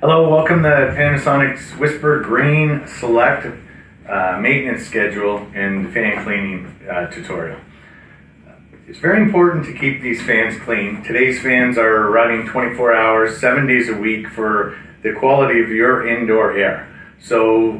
Hello, welcome to Panasonic's WhisperGreen Select maintenance schedule and fan cleaning tutorial. It's very important to keep these fans clean. Today's fans are running 24 hours, 7 days a week for the quality of your indoor air. So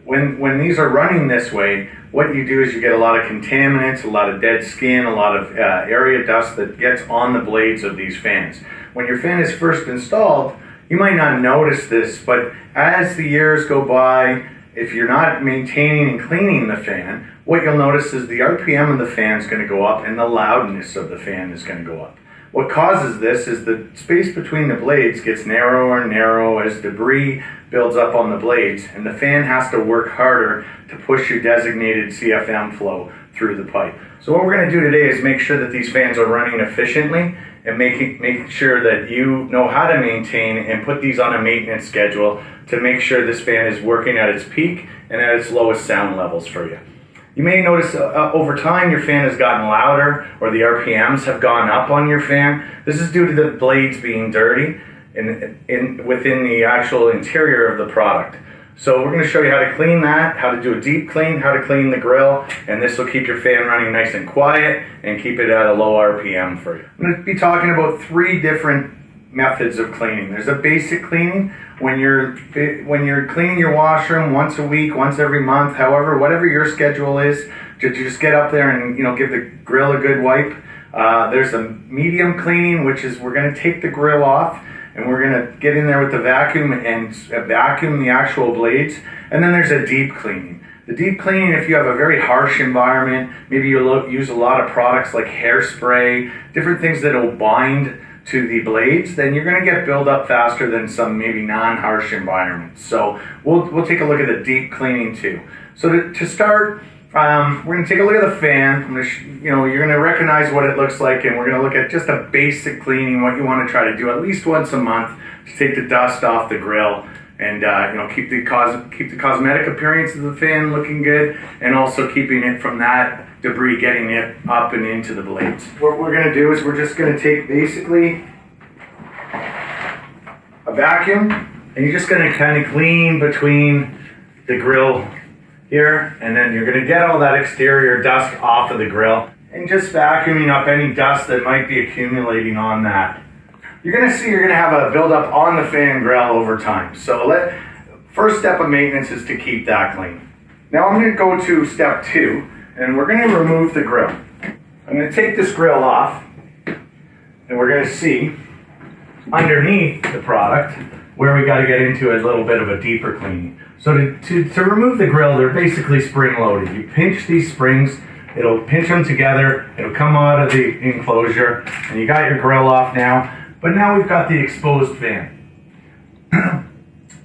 when these are running this way, what you do is you get a lot of contaminants, a lot of dead skin, a lot of area dust that gets on the blades of these fans. When your fan is first installed, you might not notice this, but as the years go by, if you're not maintaining and cleaning the fan, what you'll notice is the RPM of the fan is going to go up and the loudness of the fan is going to go up. What causes this is the space between the blades gets narrower and narrower as debris builds up on the blades, and the fan has to work harder to push your designated CFM flow through the pipe. So what we're going to do today is make sure that these fans are running efficiently and making sure that you know how to maintain and put these on a maintenance schedule to make sure this fan is working at its peak and at its lowest sound levels for you. You may notice over time your fan has gotten louder or the RPMs have gone up on your fan. This is due to the blades being dirty within the actual interior of the product. So we're going to show you how to clean that, how to do a deep clean, how to clean the grill, and this will keep your fan running nice and quiet and keep it at a low RPM for you. I'm going to be talking about 3 different methods of cleaning. There's a basic cleaning when you're cleaning your washroom once a week, once every month, however, whatever your schedule is, to just get up there and give the grill a good wipe. There's a medium cleaning, which is we're going to take the grill off and we're going to get in there with the vacuum and vacuum the actual blades. And then there's a deep cleaning. The deep cleaning, if you have a very harsh environment, maybe you use a lot of products like hairspray, different things that will bind to the blades, then you're going to get build up faster than some maybe non-harsh environments. So we'll take a look at the deep cleaning too. So to start, we're going to take a look at the fan. You're going to recognize what it looks like, and we're going to look at just a basic cleaning, what you want to try to do at least once a month to take the dust off the grill and keep the cosmetic appearance of the fan looking good, and also keeping it from that debris getting it up and into the blades. What we're going to do is we're just going to take basically a vacuum, and you're just going to kind of clean between the grill here, and then you're going to get all that exterior dust off of the grill and just vacuuming up any dust that might be accumulating on that. You're going to see you're going to have a buildup on the fan grill over time. So first step of maintenance is to keep that clean. Now I'm going to go to step 2, and we're going to remove the grill. I'm going to take this grill off, and we're going to see underneath the product where we got to get into a little bit of a deeper cleaning. So to remove the grill, they're basically spring loaded. You pinch these springs, it'll pinch them together, it'll come out of the enclosure, and you got your grill off now. But now we've got the exposed fan.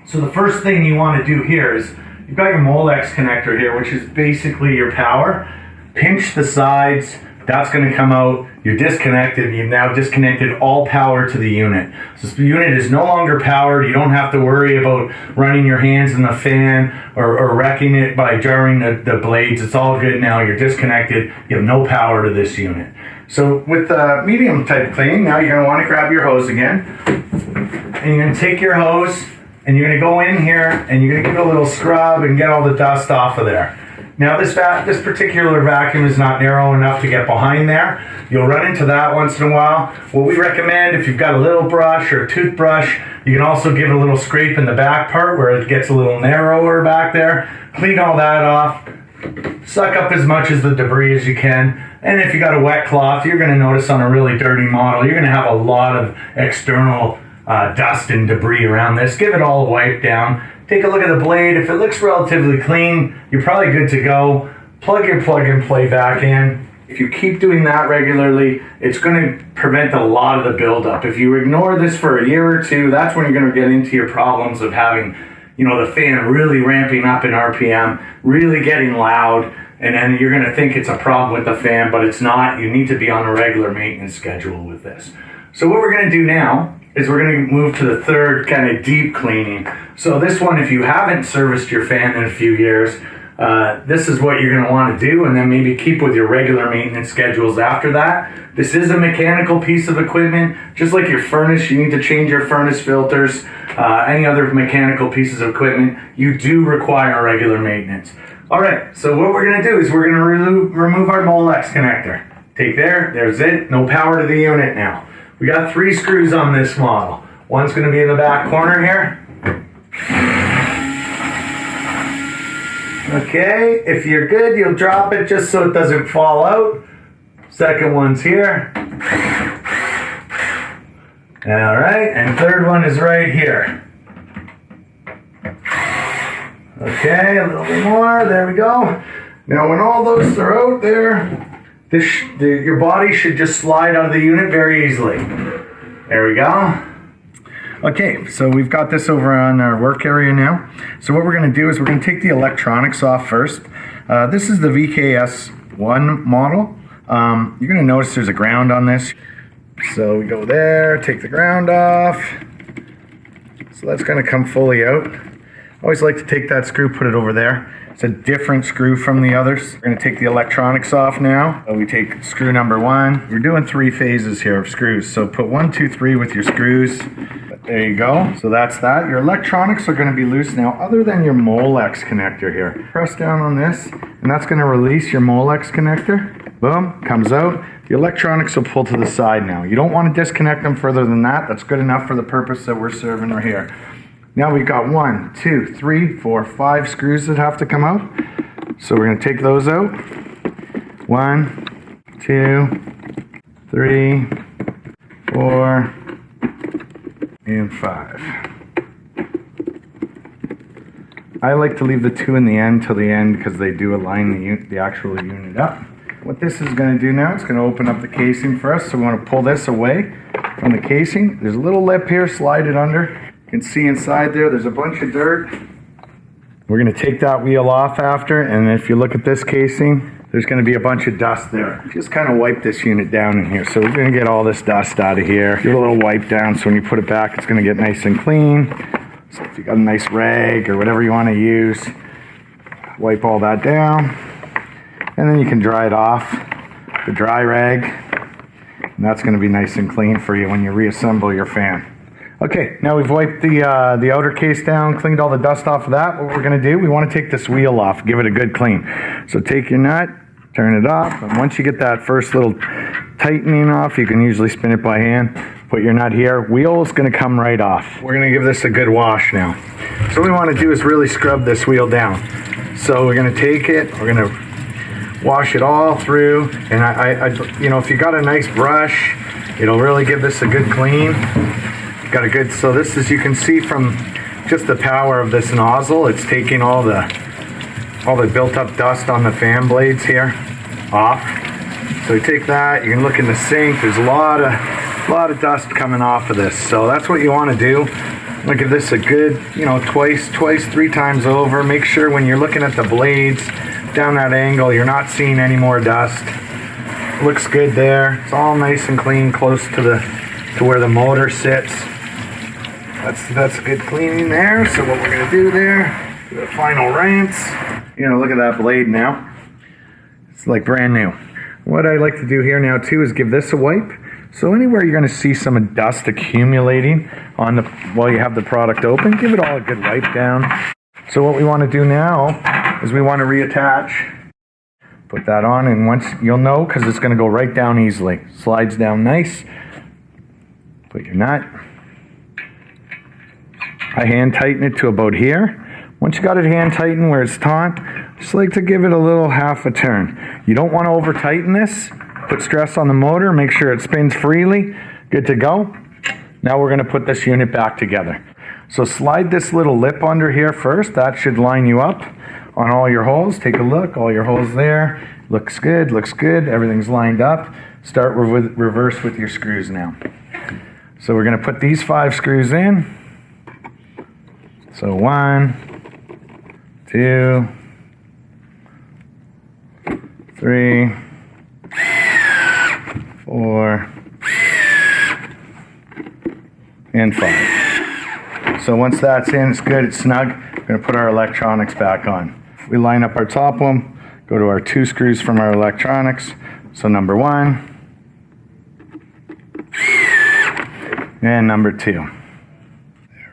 So the first thing you want to do here is you've got your Molex connector here, which is basically your power. Pinch the sides, that's going to come out. You're disconnected. You've now disconnected all power to the unit. So the unit is no longer powered. You don't have to worry about running your hands in the fan or wrecking it by jarring the blades. It's all good now. You're disconnected. You have no power to this unit. So with the medium type cleaning, now you're going to want to grab your hose again. And you're going to take your hose and you're going to go in here and you're going to give it a little scrub and get all the dust off of there. Now this particular vacuum is not narrow enough to get behind there. You'll run into that once in a while. What we recommend, if you've got a little brush or a toothbrush, you can also give it a little scrape in the back part where it gets a little narrower back there. Clean all that off. Suck up as much of the debris as you can. And if you got a wet cloth, you're going to notice on a really dirty model, you're going to have a lot of external dust and debris around this. Give it all a wipe down. Take a look at the blade. If it looks relatively clean, you're probably good to go. Plug your plug-and-play back in. If you keep doing that regularly, it's going to prevent a lot of the buildup. If you ignore this for a year or two, that's when you're going to get into your problems of having, the fan really ramping up in RPM, really getting loud, and then you're going to think it's a problem with the fan, but it's not. You need to be on a regular maintenance schedule with this. So what we're going to do now is we're going to move to the third kind of deep cleaning. So this one, if you haven't serviced your fan in a few years, this is what you're going to want to do, and then maybe keep with your regular maintenance schedules after that. This is a mechanical piece of equipment, just like your furnace. You need to change your furnace filters, any other mechanical pieces of equipment. You do require regular maintenance. All right, so what we're going to do is we're going to remove our Molex connector. Take there's it, no power to the unit now. We got 3 screws on this model. One's going to be in the back corner here. Okay, if you're good, you'll drop it just so it doesn't fall out. Second one's here. All right, and third one is right here. Okay, a little bit more, there we go. Now when all those are out there, your body should just slide out of the unit very easily. There we go. Okay, so we've got this over on our work area now. So what we're going to do is we're going to take the electronics off first. This is the VKS1 model. You're going to notice there's a ground on this. So we go there, take the ground off. So that's going to come fully out. I always like to take that screw, put it over there. It's a different screw from the others. We're going to take the electronics off now. So we take screw number 1. We're doing 3 phases here of screws. So put 1, 2, 3 with your screws. There you go. So that's that. Your electronics are going to be loose now, other than your Molex connector here. Press down on this, and that's going to release your Molex connector. Boom, comes out. The electronics will pull to the side now. You don't want to disconnect them further than that. That's good enough for the purpose that we're serving right here. Now we've got 1, 2, 3, 4, 5 screws that have to come out. So we're going to take those out. 1, 2, 3, 4, and 5. I like to leave the 2 in the end till the end because they do align the actual unit up. What this is going to do now, it's going to open up the casing for us. So we want to pull this away from the casing. There's a little lip here, slide it under. You can see inside there's a bunch of dirt. We're going to take that wheel off after, and if you look at this casing, there's going to be a bunch of dust there. Just kind of wipe this unit down in here. So we're going to get all this dust out of here. Give it a little wipe down so when you put it back, it's going to get nice and clean. So if you got a nice rag or whatever you want to use, wipe all that down. And then you can dry it off, the dry rag. And that's going to be nice and clean for you when you reassemble your fan. Okay, now we've wiped the outer case down, cleaned all the dust off of that. What we're going to do, we want to take this wheel off, give it a good clean. So take your nut, turn it off, and once you get that first little tightening off, you can usually spin it by hand. Put your nut here, wheel is going to come right off. We're going to give this a good wash now. So what we want to do is really scrub this wheel down. So we're going to take it, we're going to wash it all through, and I you know, if you got a nice brush, it'll really give this a good clean. Got a good, so this, as you can see from just the power of this nozzle, it's taking all the built up dust on the fan blades here off. So you take that, you can look in the sink, there's a lot of dust coming off of this. So that's what you want to do. Look at this a good, you know, twice, 3 times over. Make sure when you're looking at the blades down that angle, you're not seeing any more dust. Looks good there. It's all nice and clean, close to where the motor sits. That's good cleaning there. So what we're going to do there, do a final rinse. You know, look at that blade now. It's like brand new. What I like to do here now too is give this a wipe. So anywhere you're going to see some dust accumulating on while you have the product open, give it all a good wipe down. So what we want to do now is we want to reattach. Put that on, and once you'll know because it's going to go right down easily. Slides down nice. Put your nut. I hand tighten it to about here. Once you got it hand tightened where it's taut, just like to give it a little half a turn. You don't want to over tighten this. Put stress on the motor, make sure it spins freely. Good to go. Now we're going to put this unit back together. So slide this little lip under here first. That should line you up on all your holes. Take a look, all your holes there. Looks good, everything's lined up. Start with reverse with your screws now. So we're going to put these 5 screws in. So 1, 2, 3, 4, and 5. So once that's in, it's good, it's snug. We're going to put our electronics back on. we line up our top one, go to our 2 screws from our electronics. So number 1 and number 2. There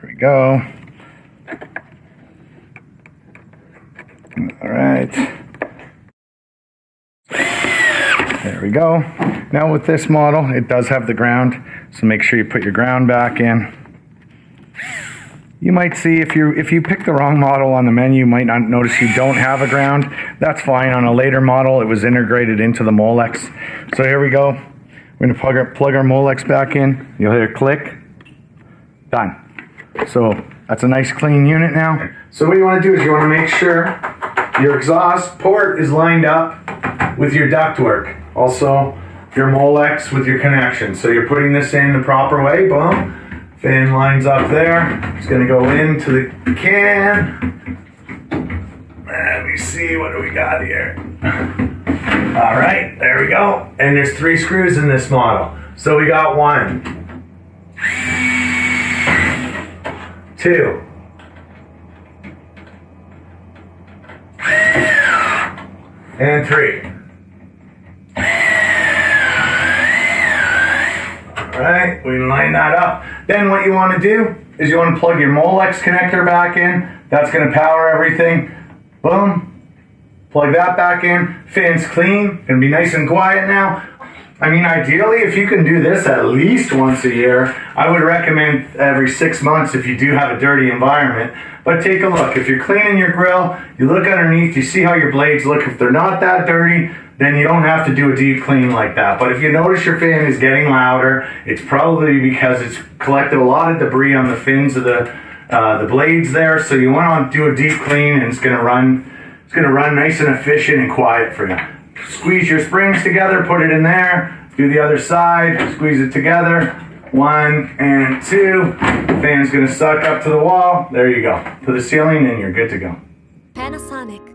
we go. All right. There we go. Now with this model, it does have the ground, so make sure you put your ground back in. You might see if you pick the wrong model on the menu, you might not notice you don't have a ground. That's fine. On a later model, it was integrated into the Molex. So here we go. We're going to plug our Molex back in. You'll hear click. Done. So that's a nice clean unit now. So what you want to do is you want to make sure your exhaust port is lined up with your ductwork. Also, your Molex with your connection. So you're putting this in the proper way. Boom. Fan lines up there. It's going to go into the can. Let me see, what do we got here? All right, there we go. And there's 3 screws in this model. So we got 1, 2, and 3. Alright, we line that up. Then what you want to do is you want to plug your Molex connector back in. That's going to power everything. Boom. Plug that back in. Fan's clean. Gonna be nice and quiet now. I mean, ideally, if you can do this at least once a year, I would recommend every 6 months if you do have a dirty environment. But take a look. If you're cleaning your grill, you look underneath, you see how your blades look. If they're not that dirty, then you don't have to do a deep clean like that. But if you notice your fan is getting louder, it's probably because it's collected a lot of debris on the fins of the blades there. So you want to do a deep clean, and it's going to run nice and efficient and quiet for you. Squeeze your springs together, put it in there, do the other side, squeeze it together. 1 and 2. The fan's going to suck up to the wall. There you go. To the ceiling, and you're good to go. Panasonic.